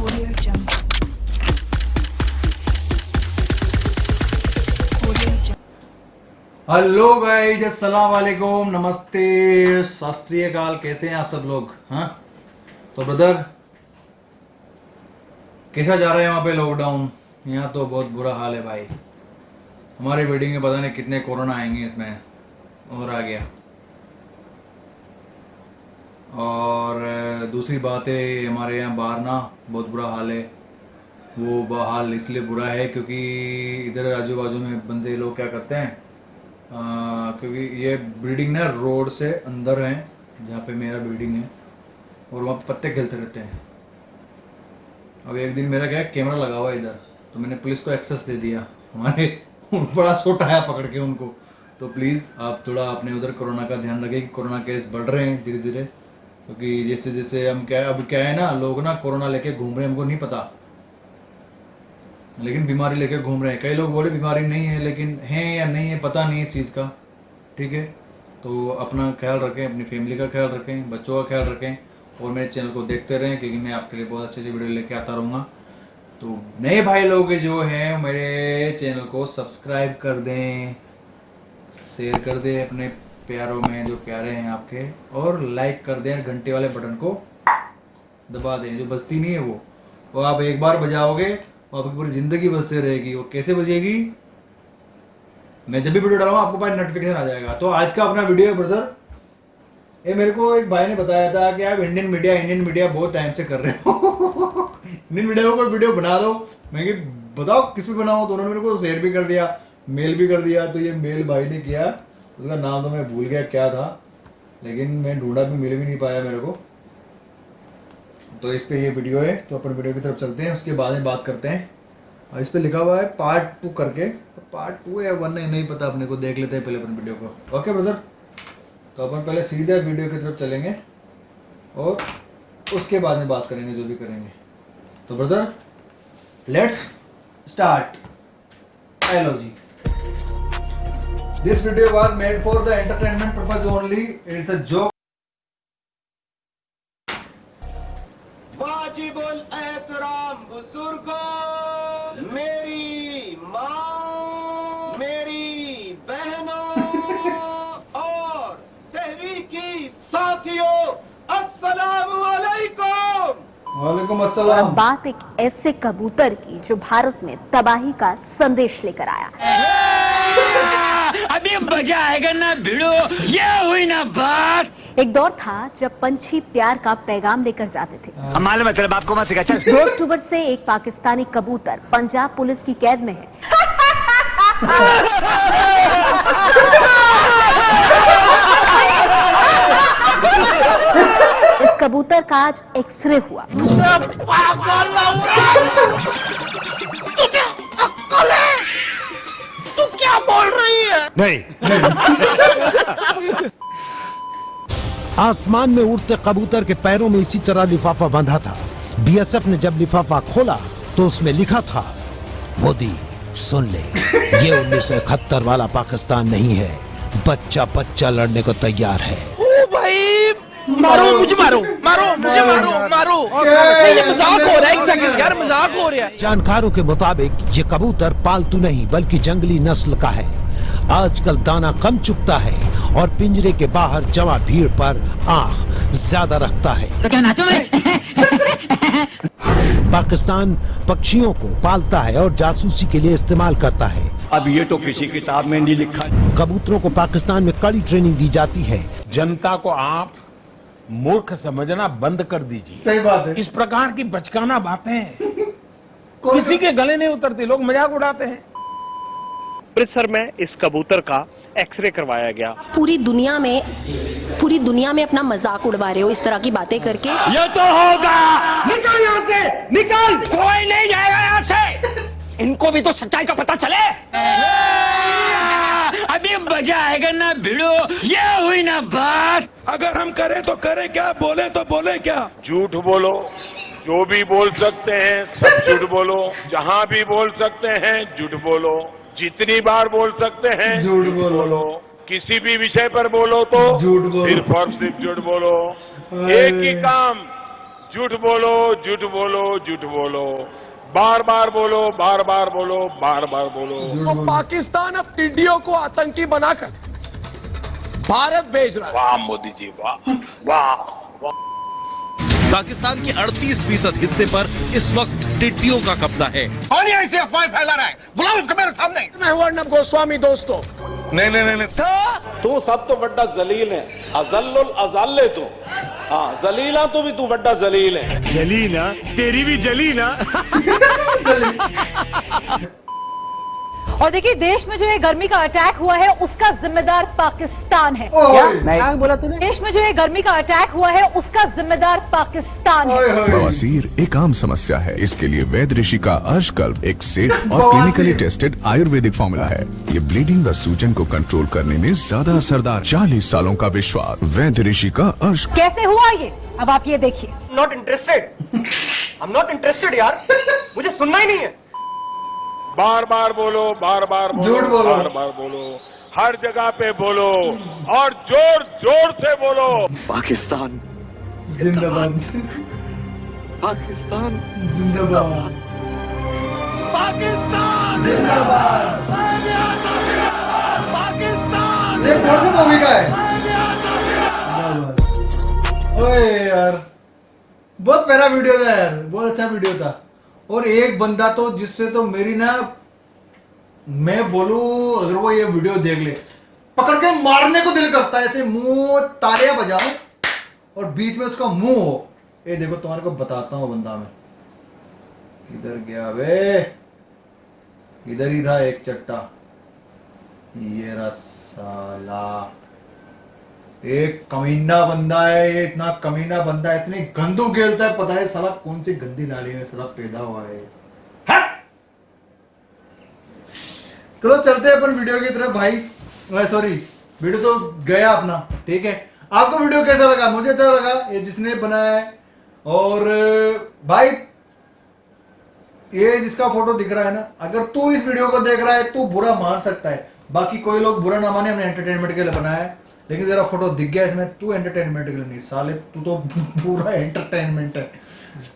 Audio Jungle. Audio Jungle. Hello guys, अस्सलाम वालेकुम, नमस्ते, सत श्री अकाल। कैसे हैं आप सब लोग? हाँ, तो ब्रदर कैसा जा रहा है वहाँ पे लॉकडाउन? यहाँ तो बहुत बुरा हाल है भाई। हमारी बिल्डिंग में पता नहीं कितने कोरोना आएंगे इसमें, और आ गया। और दूसरी बात है, हमारे यहाँ बाहर ना बहुत बुरा हाल है। वो हाल इसलिए बुरा है क्योंकि इधर आजू बाजू में बंदे लोग क्या करते हैं, क्योंकि ये बिल्डिंग ना रोड से अंदर है, जहाँ पे मेरा बिल्डिंग है, और वहाँ पत्ते खेलते रहते हैं। अब एक दिन मेरा क्या है, कैमरा लगा हुआ है इधर, तो मैंने पुलिस को एक्सेस दे दिया। हमारे बड़ा सोटा है पकड़ के उनको। तो प्लीज़ आप थोड़ा अपने उधर कोरोना का ध्यान रखें कि कोरोना केस बढ़ रहे हैं धीरे धीरे। क्योंकि जैसे जैसे हम क्या अब क्या है ना, लोग ना कोरोना लेके घूम रहे हैं, हमको नहीं पता, लेकिन बीमारी लेके घूम रहे हैं। कई लोग बोले बीमारी नहीं है, लेकिन है या नहीं है पता नहीं इस चीज़ का। ठीक है, तो अपना ख्याल रखें, अपनी फैमिली का ख्याल रखें, बच्चों का ख्याल रखें, और मेरे चैनल को देखते रहें क्योंकि मैं आपके लिए बहुत अच्छे अच्छे वीडियो लेके आता रहूँगा। तो नए भाई लोग जो हैं मेरे चैनल को सब्सक्राइब कर दें, शेयर कर दें अपने प्यारों में जो प्यारे हैं आपके, और लाइक कर दें, घंटे वाले बटन को दबा दें। जो बजती नहीं है वो आप एक बार बजाओगे वो आपकी पूरी ज़िंदगी बजते रहेगी। वो कैसे बजेगी? मैं जब भी वीडियो डालूंगा आपको पास नोटिफिकेशन आ जाएगा। तो आज का अपना वीडियो है ब्रदर, ये मेरे को एक भाई ने बताया था कि आप इंडियन मीडिया बहुत टाइम से कर रहे हो इंडियन मीडिया को कोई वीडियो बना दो। मैं कि बताओ किस पे बनाऊँ, तो उन्होंने मेरे को शेयर भी कर दिया, मेल भी कर दिया। तो ये मेल भाई ने किया, उसका नाम तो मैं भूल गया क्या था, लेकिन मैं ढूंढा भी, मिल भी नहीं पाया मेरे को। तो इस पे ये वीडियो है, तो अपन वीडियो की तरफ चलते हैं, उसके बाद में बात करते हैं। और इस पे लिखा हुआ है पार्ट 2 करके, पार्ट 2 है 1 है नहीं पता अपने को, देख लेते हैं पहले अपन वीडियो को। ओके ब्रदर, तो अपन पहले सीधे वीडियो की तरफ चलेंगे और उसके बाद में बात करेंगे जो भी करेंगे। तो ब्रदर लेट्स स्टार्ट। हेलो जी, this video was made for the entertainment purpose only, it's a joke. वाजिबुल एहतराम बुजुर्गों, मेरी माँ, मेरी बहनों और तहरीकी साथियों, अस्सलामु अलैकुम। वालेकुम अस्सलाम। बात एक ऐसे कबूतर की जो भारत में तबाही का संदेश लेकर आया। अभी मजा आएगा ना भिड़ो, ये हुई ना बात। एक दौर था जब पंछी प्यार का पैगाम लेकर जाते थे। हमारे मतलब आपको मत सिखा। चल 2 अक्टूबर से एक पाकिस्तानी कबूतर पंजाब पुलिस की कैद में है। इस कबूतर का आज एक्सरे हुआ। तू क्या बोल रही है? नहीं। आसमान में उड़ते कबूतर के पैरों में इसी तरह लिफाफा बंधा था। बीएसएफ ने जब लिफाफा खोला तो उसमें लिखा था, मोदी सुन ले, ये 1971 वाला पाकिस्तान नहीं है, बच्चा बच्चा लड़ने को तैयार है। ओ भाई, मारो मुझे, मारो मारो मुझे, मारो मारो। ये मजाक हो रहा है, एक सेकंड यार, मजाक हो रहा है। जानकारों के मुताबिक ये कबूतर पालतू नहीं बल्कि जंगली नस्ल का है। आजकल दाना कम चुगता है और पिंजरे के बाहर जमा भीड़ पर आंख ज्यादा रखता है। तो क्या नाचो मैं? पाकिस्तान पक्षियों को पालता है और जासूसी के लिए इस्तेमाल करता है। अब ये तो किसी किताब में नहीं लिखा। कबूतरों को पाकिस्तान में कड़ी ट्रेनिंग दी जाती है। जनता को आप मूर्ख समझना बंद कर दीजिए। सही बात है। इस प्रकार की बचकाना बातें किसी के गले नहीं उतरती, लोग मजाक उड़ाते हैं। अमृतसर में इस कबूतर का एक्सरे करवाया गया। पूरी दुनिया में अपना मजाक उड़वा रहे हो इस तरह की बातें करके। ये तो होगा। निकल यहाँ से, निकल। कोई नहीं जाएगा यहाँ से। इनको भी तो सच्चाई का पता चले। अभी मजा आएगा ना भिड़ो, ये हुई ना बात। अगर हम करें तो करें क्या, बोले तो बोले क्या? झूठ बोलो, जो भी बोल सकते हैं सब झूठ बोलो, जहाँ भी बोल सकते हैं झूठ बोलो, जितनी बार बोल सकते हैं झूठ बोलो, किसी भी विषय पर बोलो तो झूठ बोलो, सिर्फ और सिर्फ झूठ बोलो। एक ही काम झूठ बोलो झूठ बोलो झूठ बोलो, बार बार बोलो बार बार बोलो बार बार बोलो। तो पाकिस्तान अब टिड्डियों को आतंकी बनाकर भारत भेज रहा है। वाह मोदी जी वाह वाह। पाकिस्तान के 38% हिस्से पर इस वक्त टिड्डियों का कब्जा है। कौन ये ऐसी अफवाह फैला रहा है? बुलाओ उसको मेरे सामने। मैं हूं अर्नब गोस्वामी दोस्तों। नहीं तू सब तो बड़ा जलील है, अजल्लुल अजल्ले तू। हाँ जलीला तो भी तू बड़ा जलील है। जलीना तेरी भी जलीना। और देखिए, देश में जो ये गर्मी का अटैक हुआ है उसका जिम्मेदार पाकिस्तान है। क्या बोला तूने? देश में जो ये गर्मी का अटैक हुआ है उसका जिम्मेदार पाकिस्तान है। बवासीर एक आम समस्या है। इसके लिए वैद्य ऋषि का अर्शकल्प एक सेफ और क्लिनिकली टेस्टेड आयुर्वेदिक फॉर्मूला है। ये ब्लीडिंग व सूजन को कंट्रोल करने में ज्यादा असरदार। 40 सालों का विश्वास वैद्य ऋषि का अर्श। कैसे हुआ ये, अब आप ये देखिए। Not interested, I am not interested यार, मुझे सुनना ही नहीं है। बार बार बोलो बार बार बोलो बार बार बोलो, हर जगह पे बोलो और जोर जोर से बोलो। पाकिस्तान जिंदाबाद, पाकिस्तान जिंदाबाद, पाकिस्तान जिंदाबाद। पाकिस्तान। ये कौन सी मूवी का है? ओए यार, बहुत प्यारा वीडियो था यार, बहुत अच्छा वीडियो था। और एक बंदा तो जिससे तो मेरी ना, मैं बोलूं अगर वो ये वीडियो देख ले, पकड़ के मारने को दिल करता है। ऐसे मुंह तालियां बजाऊं और बीच में उसका मुंह हो। ये देखो तुम्हारे को बताता हूँ बंदा मैं किधर गया वे, इधर ही था एक चट्टा। ये रहा साला, एक कमीना बंदा है ये, इतना कमीना बंदा है, इतनी गंदू खेलता है, पता है साला कौन सी गंदी नाली में साला पैदा हुआ है। चलो चलते हैं अपन वीडियो की तरफ भाई। सॉरी, वीडियो तो गया अपना, ठीक है। आपको वीडियो कैसा लगा? मुझे अच्छा लगा, ये जिसने बनाया है। और भाई ये जिसका फोटो दिख रहा है ना, अगर तू इस वीडियो को देख रहा है तू बुरा मान सकता है, बाकी कोई लोग बुरा ना माने, हमने एंटरटेनमेंट के लिए बनाया है। लेकिन तेरा फोटो दिख गया इसमें, तू एंटरटेनमेंट के लिए नहीं साले, तू तो पूरा एंटरटेनमेंट है।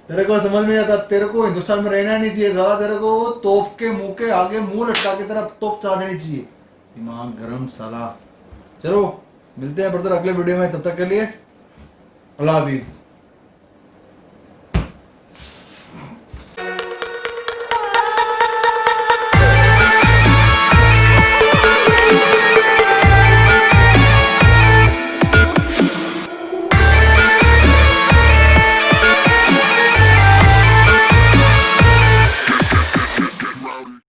तेरे को समझ में आता, तेरे को हिंदुस्तान में रहना नहीं चाहिए साला, तेरे को तोप के मुंह के आगे मुंह लटका के तेरा तोप चला देनी चाहिए, दिमाग गरम साला। चलो मिलते हैं ब्रदर अगले वीडियो में, तब तक के लिए अल्लाह हाफिज।